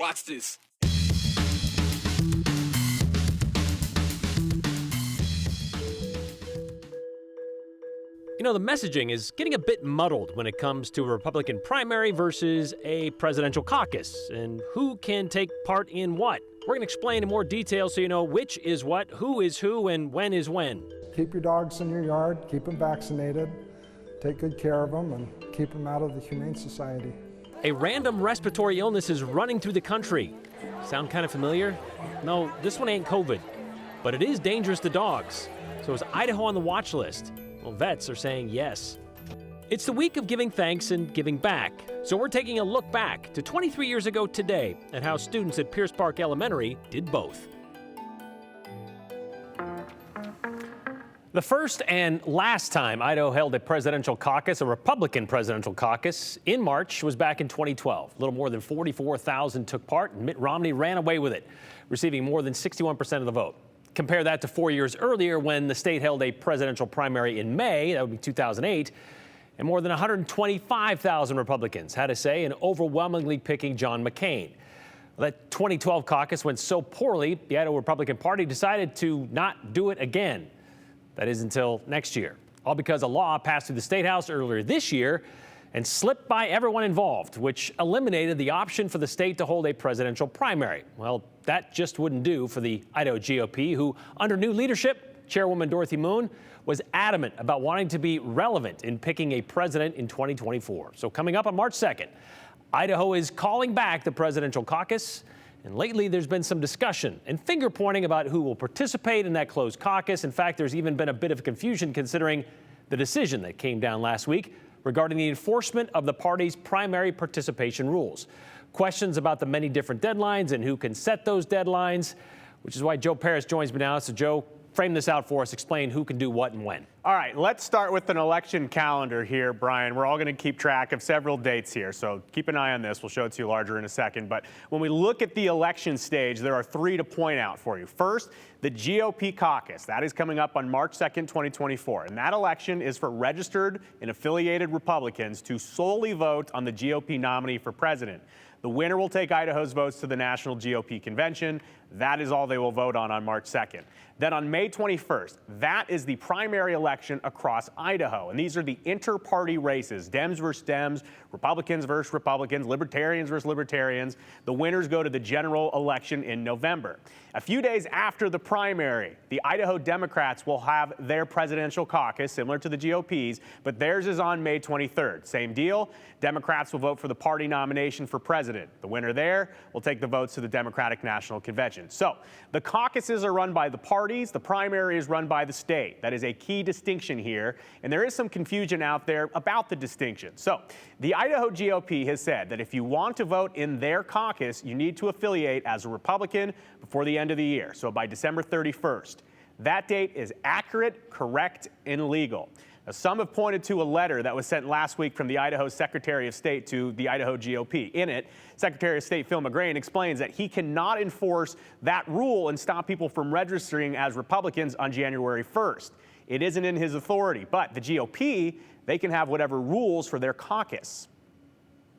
Watch this. You know, the messaging is getting a bit muddled when it comes to a Republican primary versus a presidential caucus, and who can take part in what. We're going to explain in more detail so you know which is what, who is who, and when is when. Keep your dogs in your yard, keep them vaccinated, take good care of them, and keep them out of the Humane Society. A random respiratory illness is running through the country. Sound kind of familiar? No, this one ain't COVID, but it is dangerous to dogs. So is Idaho on the watch list? Well, vets are saying yes. It's the week of giving thanks and giving back. So we're taking a look back to 23 years ago today at how students at Pierce Park Elementary did both. The first and last time Idaho held a presidential caucus, a Republican presidential caucus, in March was back in 2012. A little more than 44,000 took part, and Mitt Romney ran away with it, receiving more than 61% of the vote. Compare that to 4 years earlier when the state held a presidential primary in May, that would be 2008, and more than 125,000 Republicans had a say in overwhelmingly picking John McCain. Well, that 2012 caucus went so poorly, the Idaho Republican Party decided to not do it again. That is until next year, all because a law passed through the State House earlier this year and slipped by everyone involved, which eliminated the option for the state to hold a presidential primary. Well, that just wouldn't do for the Idaho GOP, who, under new leadership, Chairwoman Dorothy Moon, was adamant about wanting to be relevant in picking a president in 2024. So coming up on March 2nd, Idaho is calling back the presidential caucus. And lately, there's been some discussion and finger-pointing about who will participate in that closed caucus. In fact, there's even been a bit of confusion considering the decision that came down last week regarding the enforcement of the party's primary participation rules. Questions about the many different deadlines and who can set those deadlines, which is why Joe Paris joins me now. So, Joe, frame this out for us. Explain who can do what and when. All right, let's start with an election calendar here, Brian. We're all going to keep track of several dates here, so keep an eye on this. We'll show it to you larger in a second. But when we look at the election stage, there are three to point out for you. First, the GOP caucus. That is coming up on March 2nd, 2024. And that election is for registered and affiliated Republicans to solely vote on the GOP nominee for president. The winner will take Idaho's votes to the National GOP Convention. That is all they will vote on March 2nd. Then on May 21st, that is the primary election across Idaho. And these are the inter-party races, Dems versus Dems, Republicans versus Republicans, Libertarians versus Libertarians. The winners go to the general election in November. A few days after the primary, the Idaho Democrats will have their presidential caucus, similar to the GOP's, but theirs is on May 23rd. Same deal. Democrats will vote for the party nomination for president. The winner there will take the votes to the Democratic National Convention. So the caucuses are run by the parties. The primary is run by the state. That is a key distinction here. And there is some confusion out there about the distinction. So the Idaho GOP has said that if you want to vote in their caucus, you need to affiliate as a Republican before the end of the year. So by December 31st. That date is accurate, correct, and legal. Now, some have pointed to a letter that was sent last week from the Idaho Secretary of State to the Idaho GOP. In it, Secretary of State Phil McGrain explains that he cannot enforce that rule and stop people from registering as Republicans on January 1st. It isn't in his authority, but the GOP, they can have whatever rules for their caucus.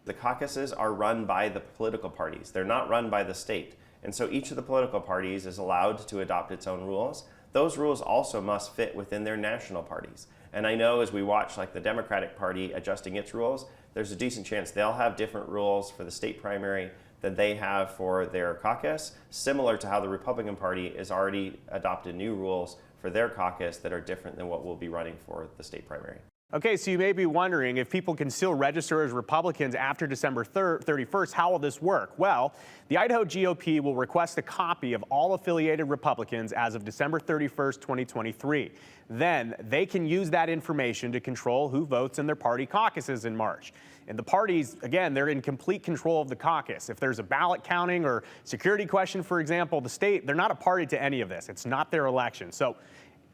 The caucuses are run by the political parties. They're not run by the state. And so each of the political parties is allowed to adopt its own rules. Those rules also must fit within their national parties. And I know as we watch like the Democratic Party adjusting its rules, there's a decent chance they'll have different rules for the state primary than they have for their caucus, similar to how the Republican Party has already adopted new rules for their caucus that are different than what we'll be running for the state primary. Okay, so you may be wondering if people can still register as Republicans after December 31st, how will this work? Well, the Idaho GOP will request a copy of all affiliated Republicans as of December 31st, 2023. Then they can use that information to control who votes in their party caucuses in March. And the parties, again, they're in complete control of the caucus. If there's a ballot counting or security question, for example, the state, they're not a party to any of this. It's not their election. So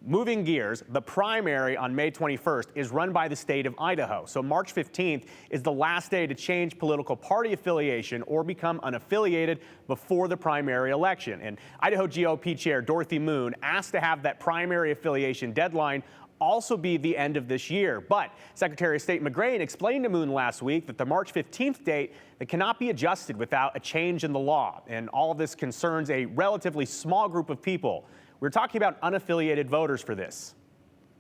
moving gears, the primary on May 21st is run by the state of Idaho. So March 15th is the last day to change political party affiliation or become unaffiliated before the primary election. And Idaho GOP Chair Dorothy Moon asked to have that primary affiliation deadline also be the end of this year. But Secretary of State McGrain explained to Moon last week that the March 15th date that cannot be adjusted without a change in the law. And all of this concerns a relatively small group of people. We're talking about unaffiliated voters for this.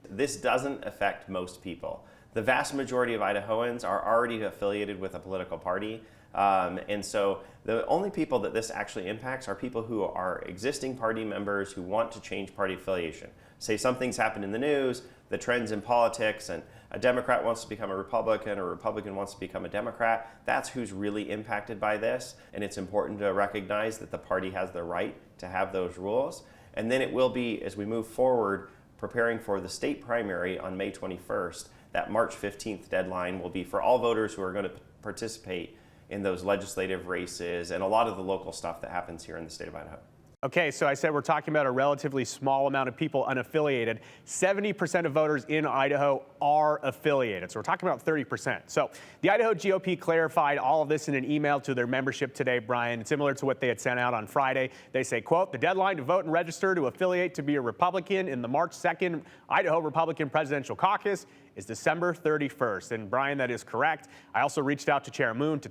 This doesn't affect most people. The vast majority of Idahoans are already affiliated with a political party. And so the only people that this actually impacts are people who are existing party members who want to change party affiliation. Say something's happened in the news, the trends in politics, and a Democrat wants to become a Republican or a Republican wants to become a Democrat. That's who's really impacted by this. And it's important to recognize that the party has the right to have those rules. And then it will be, as we move forward, preparing for the state primary on May 21st, that March 15th deadline will be for all voters who are going to participate in those legislative races and a lot of the local stuff that happens here in the state of Idaho. Okay, so I said we're talking about a relatively small amount of people unaffiliated. 70% of voters in Idaho are affiliated, so we're talking about 30%. So the Idaho GOP clarified all of this in an email to their membership today, Brian, similar to what they had sent out on Friday. They say, quote, the deadline to vote and register to affiliate to be a Republican in the March 2nd Idaho Republican Presidential Caucus is December 31st. And Brian, that is correct. I also reached out to Chair Moon to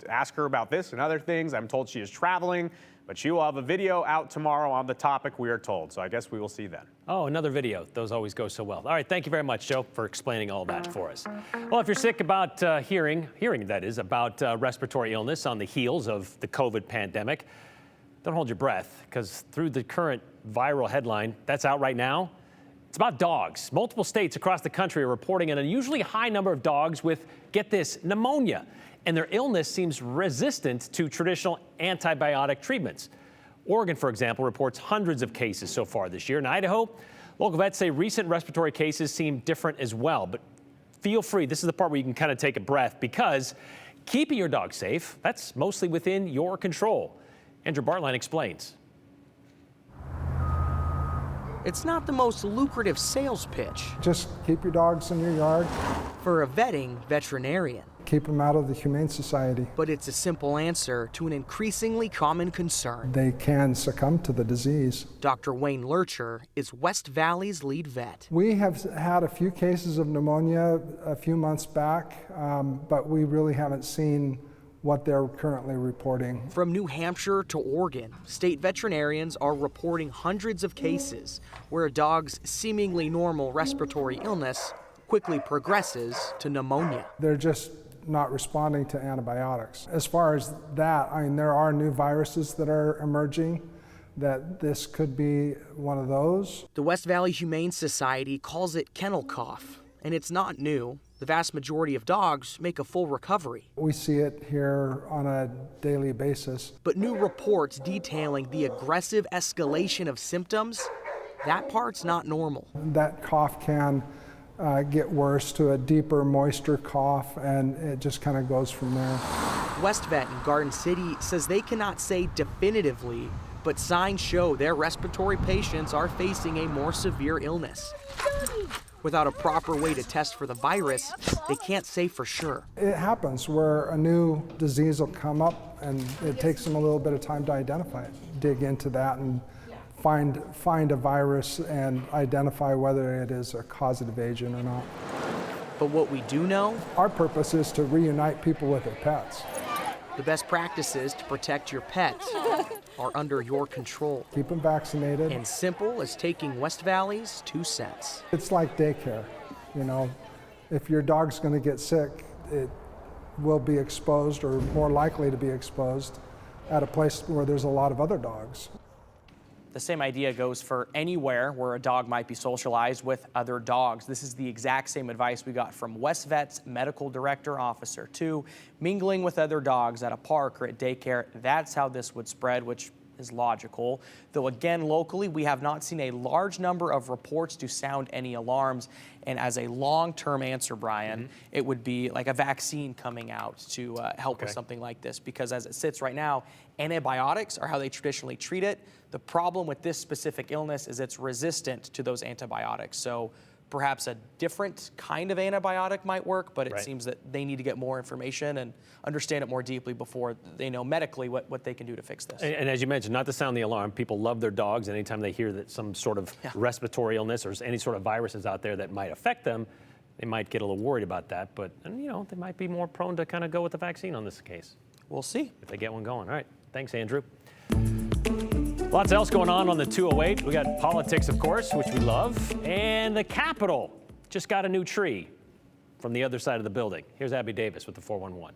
ask her about this and other things. I'm told she is traveling, but she will have a video out tomorrow on the topic, we are told. So I guess we will see then. Oh, another video. Those always go so well. All right, thank you very much, Joe, for explaining all that for us. Well, if you're sick about hearing that is, about respiratory illness on the heels of the COVID pandemic, don't hold your breath, because through the current viral headline that's out right now, it's about dogs. Multiple states across the country are reporting an unusually high number of dogs with, get this, pneumonia. And their illness seems resistant to traditional antibiotic treatments. Oregon, for example, reports hundreds of cases so far this year. In Idaho, local vets say recent respiratory cases seem different as well. But feel free, this is the part where you can kind of take a breath, because keeping your dog safe, that's mostly within your control. Andrew Bartline explains. It's not the most lucrative sales pitch Just keep your dogs in your yard, for a vetting veterinarian, keep them out of the Humane Society. but it's a simple answer to an increasingly common concern. They can succumb to the disease. Dr. Wayne Lurcher is West Valley's lead vet. We have had a few cases of pneumonia a few months back, but we really haven't seen what they're currently reporting. From New Hampshire to Oregon, state veterinarians are reporting hundreds of cases where a dog's seemingly normal respiratory illness quickly progresses to pneumonia. They're just not responding to antibiotics. As far as that, I mean, there are new viruses that are emerging, that this could be one of those. The West Valley Humane Society calls it kennel cough, and it's not new. The vast majority of dogs make a full recovery. We see it here on a daily basis. But new reports detailing the aggressive escalation of symptoms, that part's not normal. That cough can get worse to a deeper, moisture cough, and it just kind of goes from there. West Vet in Garden City says they cannot say definitively, but signs show their respiratory patients are facing a more severe illness. Without a proper way to test for the virus, they can't say for sure. It happens where a new disease will come up and it takes them a little bit of time to identify it, dig into that and find a virus and identify whether it is a causative agent or not. But what we do know, Our purpose is to reunite people with their pets. the best practices to protect your pet are under your control. Keep them vaccinated. And simple as taking West Valley's 2 cents. It's like daycare, you know. If your dog's going to get sick, it will be exposed or more likely to be exposed at a place where there's a lot of other dogs. The same idea goes for anywhere where a dog might be socialized with other dogs. This is the exact same advice we got from West Vet's medical director, Officer 2. Mingling with other dogs at a park or at daycare, that's how this would spread, which is logical. Though again, locally, we have not seen a large number of reports to sound any alarms. And as a long-term answer, Brian, it would be like a vaccine coming out to help with something like this. Because as it sits right now, antibiotics are how they traditionally treat it. The problem with this specific illness is it's resistant to those antibiotics. So perhaps a different kind of antibiotic might work, but it Right. seems that they need to get more information and understand it more deeply before they know medically what they can do to fix this. And as you mentioned, not to sound the alarm, people love their dogs. Anytime they hear that some sort of respiratory illness or any sort of viruses out there that might affect them, they might get a little worried about that. But, you know, they might be more prone to kind of go with the vaccine on this case. We'll see. If they get one going. All right. Thanks, Andrew. Lots else going on the 208. We got politics, of course, which we love. And the Capitol just got a new tree from the other side of the building. Here's Abby Davis with the 411.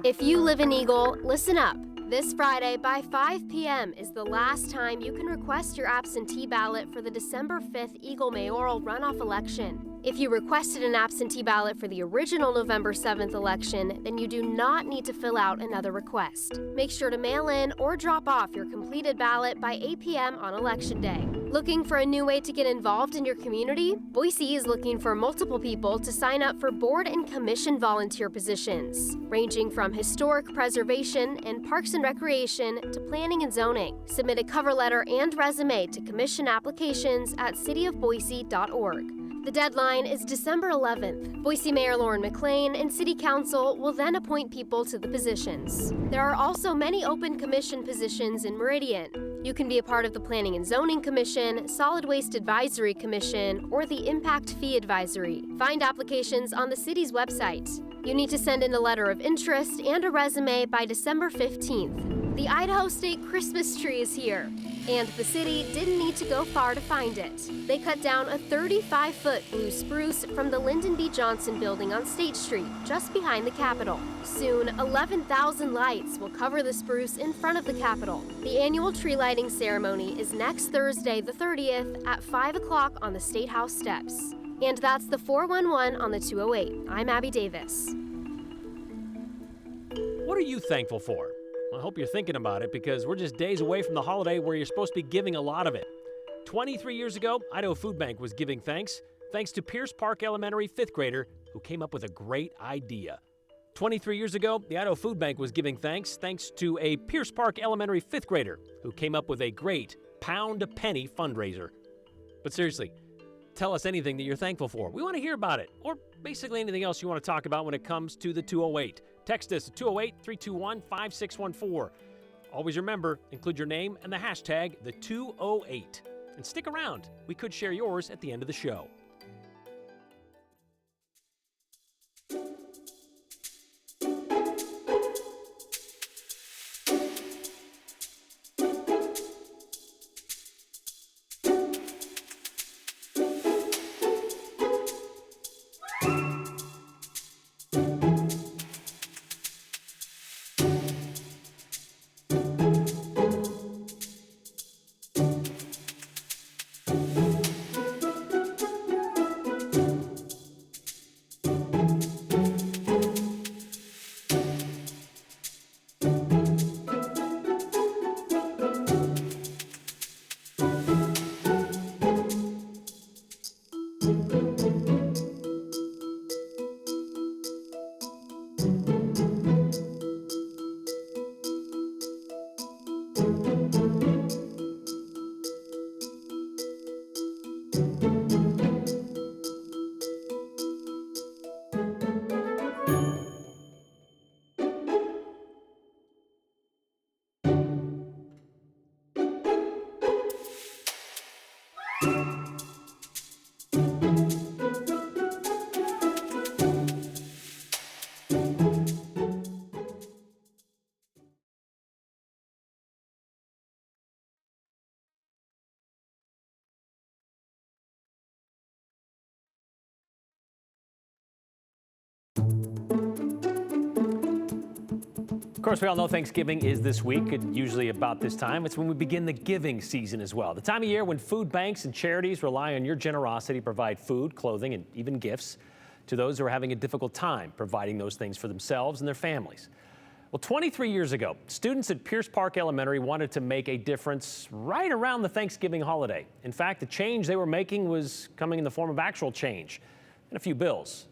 If you live in Eagle, listen up. This Friday by 5 p.m. is the last time you can request your absentee ballot for the December 5th Eagle mayoral runoff election. If you requested an absentee ballot for the original November 7th election, then you do not need to fill out another request. Make sure to mail in or drop off your completed ballot by 8 p.m. on Election Day. Looking for a new way to get involved in your community? Boise is looking for multiple people to sign up for board and commission volunteer positions, ranging from historic preservation and parks and recreation to planning and zoning. Submit a cover letter and resume to commission applications at cityofboise.org. The deadline is December 11th. Boise Mayor Lauren McLean and City Council will then appoint people to the positions. There are also many open commission positions in Meridian. You can be a part of the Planning and Zoning Commission, Solid Waste Advisory Commission, or the Impact Fee Advisory. Find applications on the city's website. You need to send in a letter of interest and a resume by December 15th. The Idaho State Christmas tree is here, and the city didn't need to go far to find it. They cut down a 35-foot blue spruce from the Lyndon B. Johnson building on State Street, just behind the Capitol. Soon, 11,000 lights will cover the spruce in front of the Capitol. The annual tree lighting ceremony is next Thursday, the 30th, at 5 o'clock on the State House steps. And that's the 411 on the 208. I'm Abby Davis. What are you thankful for? I hope you're thinking about it because we're just days away from the holiday where you're supposed to be giving a lot of it. 23 years ago, Idaho Food Bank was giving thanks to Pierce Park Elementary 5th grader who came up with a great idea. 23 years ago, the Idaho Food Bank was giving thanks to a Pierce Park Elementary 5th grader who came up with a great pound a penny fundraiser. But seriously, tell us anything that you're thankful for. We want to hear about it, or basically anything else you want to talk about when it comes to the 208. Text us at 208-321-5614. Always remember, include your name and the hashtag the 208. And stick around. We could share yours at the end of the show. Of course, we all know Thanksgiving is this week, and usually about this time. It's when we begin the giving season as well. The time of year when food banks and charities rely on your generosity to provide food, clothing, and even gifts to those who are having a difficult time providing those things for themselves and their families. Well, 23 years ago, students at Pierce Park Elementary wanted to make a difference right around the Thanksgiving holiday. In fact, the change they were making was coming in the form of actual change and a few bills.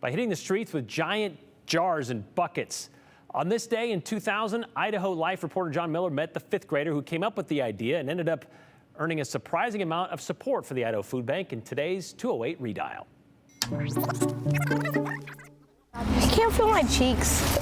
By hitting the streets with giant jars and buckets. On this day in 2000, Idaho Life reporter John Miller met the 5th grader who came up with the idea and ended up earning a surprising amount of support for the Idaho Food Bank in today's 208 redial. I can't feel my cheeks.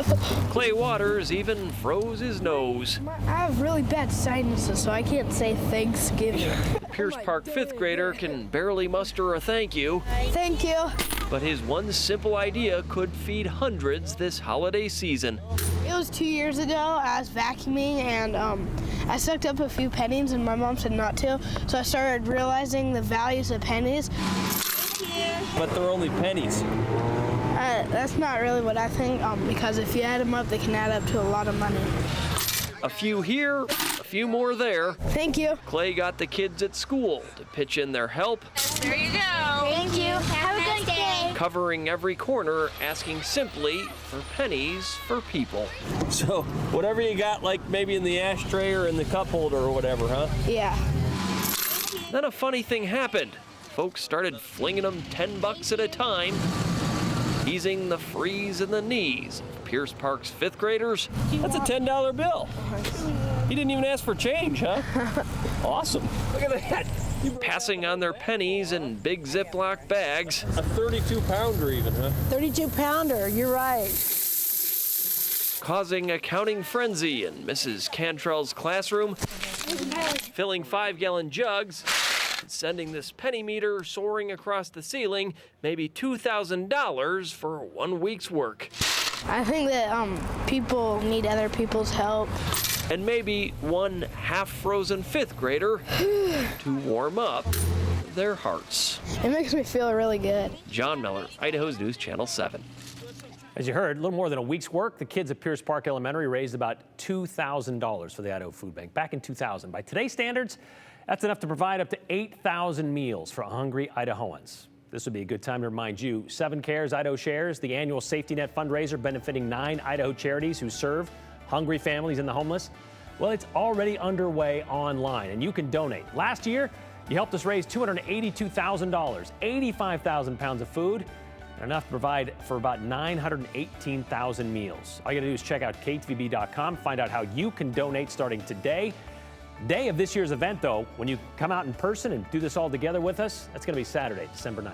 Clay Waters even froze his nose. I have really bad sinuses, so I can't say Thanksgiving. The Pierce Park fifth grader can barely muster a thank you. Thank you. But his one simple idea could feed hundreds this holiday season. It was 2 years ago. I was vacuuming and I sucked up a few pennies and my mom said not to. So I started realizing the values of pennies. But they're only pennies. That's not really what I think because if you add them up, they can add up to a lot of money. A few here, a few more there. Thank you. Clay got the kids at school to pitch in their help. There you go. Thank you. Have a good day. Covering every corner, asking simply for pennies for people. So, whatever you got, like maybe in the ashtray or in the cup holder or whatever, huh? Yeah. Then a funny thing happened. Folks started flinging them $10 at a time, easing the freeze in the knees of Pierce Park's fifth graders. That's a $10 bill. He didn't even ask for change, huh? Awesome. Look at that. Passing on their pennies in big Ziploc bags. A 32-pounder even, huh? 32-pounder, you're right. Causing a counting frenzy in Mrs. Cantrell's classroom, filling 5-gallon jugs, and sending this penny meter soaring across the ceiling, maybe $2,000 for 1 week's work. I think that people need other people's help. And maybe one half-frozen fifth grader to warm up their hearts. It makes me feel really good. John Miller, Idaho's News Channel 7. As you heard, a little more than a week's work, the kids at Pierce Park Elementary raised about $2,000 for the Idaho Food Bank back in 2000. By today's standards, that's enough to provide up to 8,000 meals for hungry Idahoans. This would be a good time to remind you, 7 Cares Idaho Shares, the annual safety net fundraiser benefiting 9 Idaho charities who serve hungry families and the homeless. Well, it's already underway online, and you can donate. Last year, you helped us raise $282,000, 85,000 pounds of food, and enough to provide for about 918,000 meals. All you gotta do is check out ktvb.com, find out how you can donate starting today. Day of this year's event, though, when you come out in person and do this all together with us, that's gonna be Saturday, December 9th.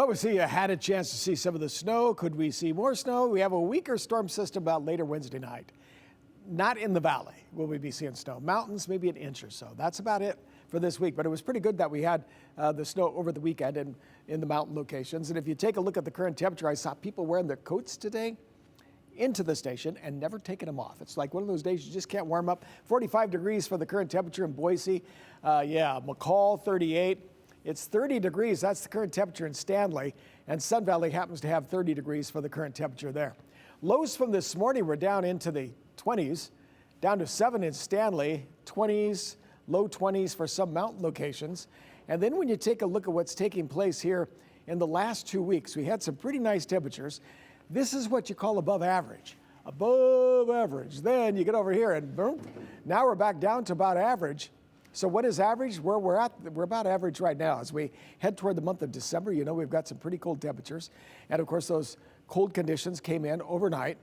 Well, we'll see. You had a chance to see some of the snow. Could we see more snow? We have a weaker storm system about later Wednesday night. Not in the valley will we be seeing snow. Mountains, maybe an inch or so. That's about it for this week. But it was pretty good that we had the snow over the weekend in the mountain locations. And if you take a look at the current temperature, I saw people wearing their coats today into the station and never taking them off. It's like one of those days you just can't warm up. 45 degrees for the current temperature in Boise. McCall, 38. It's 30 degrees. That's the current temperature in Stanley. And Sun Valley happens to have 30 degrees for the current temperature there. Lows from this morning were down into the 20s, down to 7 in Stanley, 20s, low 20s for some mountain locations. And then when you take a look at what's taking place here in the last 2 weeks, we had some pretty nice temperatures. This is what you call above average. Above average. Then you get over here and boom, now we're back down to about average. So what is average? Where we're about average right now. As we head toward the month of December, you know, we've got some pretty cold temperatures. And of course, those cold conditions came in overnight.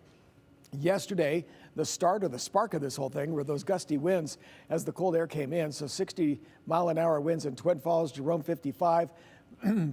Yesterday, the start or the spark of this whole thing were those gusty winds as the cold air came in. So 60-mile-an-hour winds in Twin Falls, Jerome 55,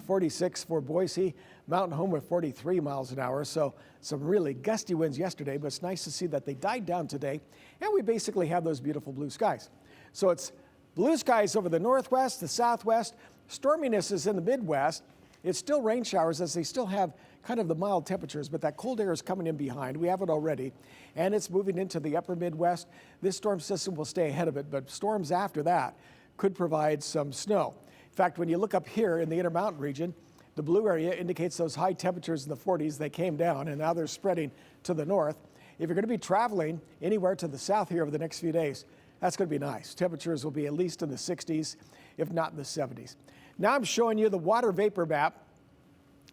46 for Boise, Mountain Home with 43 miles an hour. So some really gusty winds yesterday, but it's nice to see that they died down today. And we basically have those beautiful blue skies. So it's blue skies over the northwest, the southwest. Storminess is in the Midwest. It's still rain showers as they still have kind of the mild temperatures, but that cold air is coming in behind. We have it already, and it's moving into the upper Midwest. This storm system will stay ahead of it, but storms after that could provide some snow. In fact, when you look up here in the Intermountain region, the blue area indicates those high temperatures in the 40s. They came down, and now they're spreading to the north. If you're going to be traveling anywhere to the south here over the next few days, that's going to be nice. Temperatures will be at least in the 60s, if not in the 70s. Now I'm showing you the water vapor map,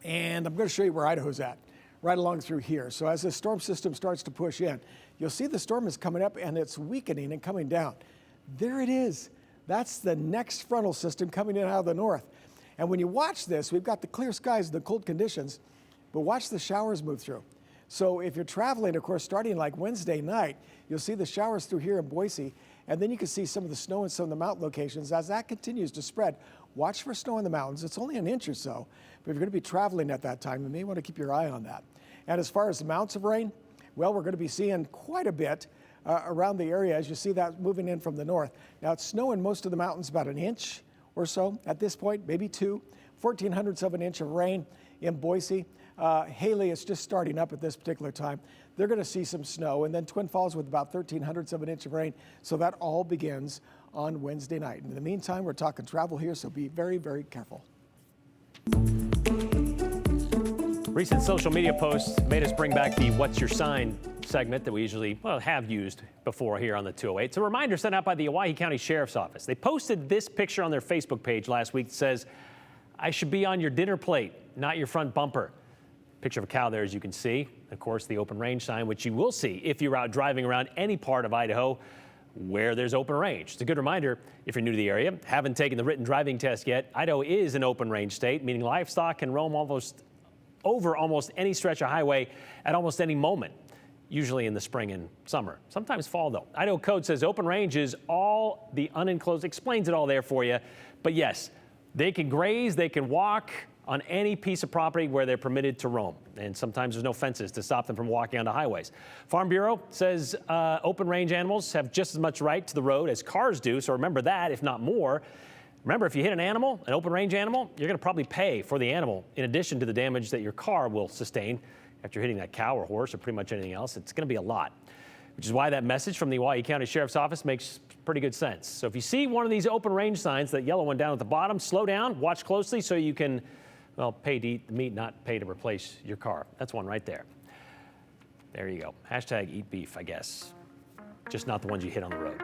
and I'm going to show you where Idaho's at, right along through here. So as the storm system starts to push in, you'll see the storm is coming up and it's weakening and coming down. There it is. That's the next frontal system coming in out of the north. And when you watch this, we've got the clear skies and the cold conditions, but watch the showers move through. So if you're traveling, of course, starting like Wednesday night, you'll see the showers through here in Boise, and then you can see some of the snow in some of the mountain locations. As that continues to spread, watch for snow in the mountains. It's only an inch or so, but if you're going to be traveling at that time, you may want to keep your eye on that. And as far as the amounts of rain, well, we're going to be seeing quite a bit around the area as you see that moving in from the north. Now, it's snowing most of the mountains about an inch or so at this point, maybe 2, 0.14 of an inch of rain in Boise. Haley is just starting up at this particular time. They're going to see some snow, and then Twin Falls with about 0.13 of an inch of rain. So that all begins on Wednesday night. In the meantime, we're talking travel here, so be very, very careful. Recent social media posts made us bring back the What's Your Sign segment that we usually have used before here on the 208. It's a reminder sent out by the Owyhee County Sheriff's Office. They posted this picture on their Facebook page last week that says, "I should be on your dinner plate, not your front bumper." Picture of a cow there, as you can see. Of course, the open range sign, which you will see if you're out driving around any part of Idaho where there's open range. It's a good reminder if you're new to the area, haven't taken the written driving test yet. Idaho is an open range state, meaning livestock can roam over almost any stretch of highway at almost any moment, usually in the spring and summer. Sometimes fall, though. Idaho code says open range is all the unenclosed, explains it all there for you. But yes, they can graze, they can walk on any piece of property where they're permitted to roam. And sometimes there's no fences to stop them from walking onto highways. Farm Bureau says open range animals have just as much right to the road as cars do. So remember that, if not more. Remember, if you hit an animal, an open range animal, you're going to probably pay for the animal in addition to the damage that your car will sustain after hitting that cow or horse or pretty much anything else. It's going to be a lot, which is why that message from the Owyhee County Sheriff's Office makes pretty good sense. So if you see one of these open range signs, that yellow one down at the bottom, slow down, watch closely so you can, well, pay to eat the meat, not pay to replace your car. That's one right there. There you go. Hashtag eat beef, I guess. Just not the ones you hit on the road.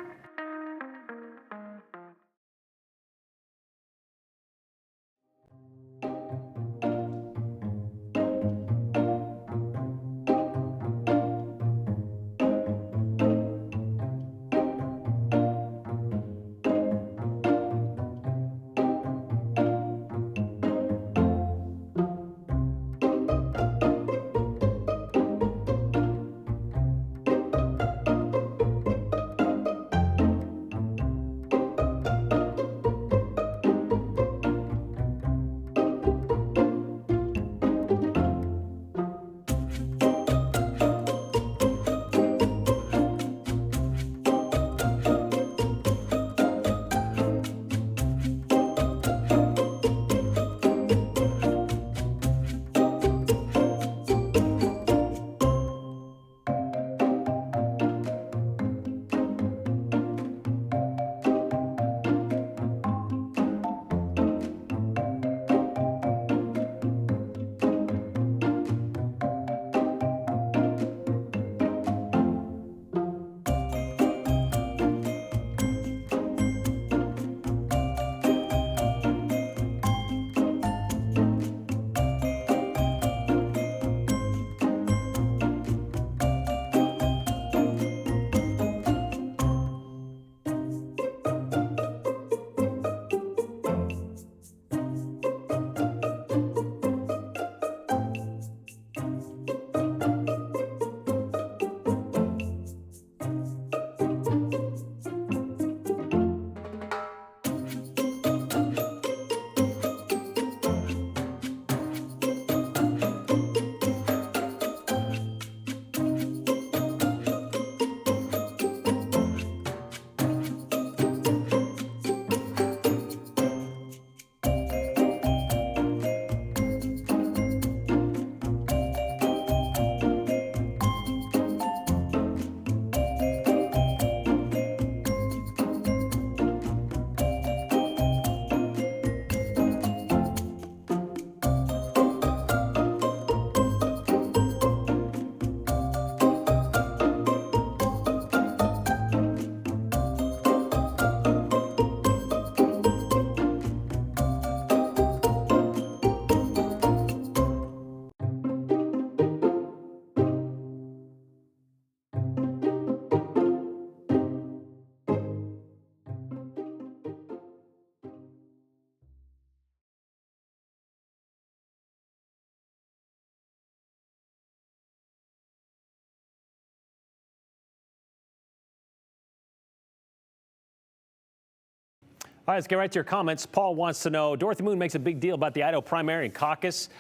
All right, let's get right to your comments. Paul wants to know, Dorothy Moon makes a big deal about the Idaho primary and caucus,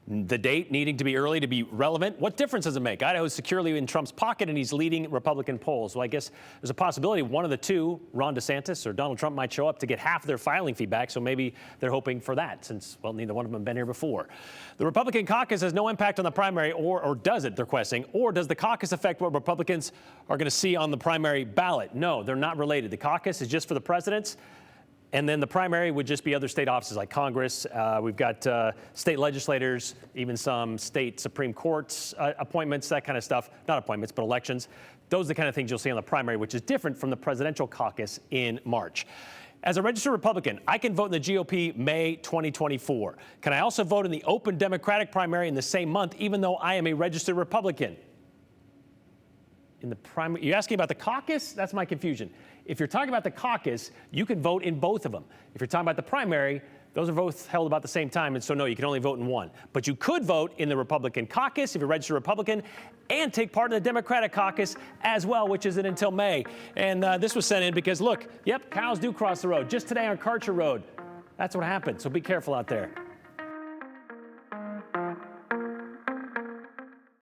the date needing to be early to be relevant. What difference does it make? Idaho is securely in Trump's pocket, and he's leading Republican polls. Well, I guess there's a possibility one of the two, Ron DeSantis or Donald Trump, might show up to get half of their filing fee back, so maybe they're hoping for that since, well, neither one of them have been here before. The Republican caucus has no impact on the primary, or does it, they're questioning, or does the caucus affect what Republicans are going to see on the primary ballot? No, they're not related. The caucus is just for the presidents. And then the primary would just be other state offices like Congress. We've got state legislators, even some state Supreme Court's appointments, that kind of stuff. Not appointments, but elections. Those are the kind of things you'll see on the primary, which is different from the presidential caucus in March. As a registered Republican, I can vote in the GOP May 2024. Can I also vote in the open Democratic primary in the same month, even though I am a registered Republican? In the primary, you're asking about the caucus? That's my confusion. If you're talking about the caucus, you can vote in both of them. If you're talking about the primary, those are both held about the same time, and so no, you can only vote in one. But you could vote in the Republican caucus if you're a registered Republican, and take part in the Democratic caucus as well, which isn't until May. And this was sent in because, look, yep, cows do cross the road. Just today on Karcher Road. That's what happened, so be careful out there.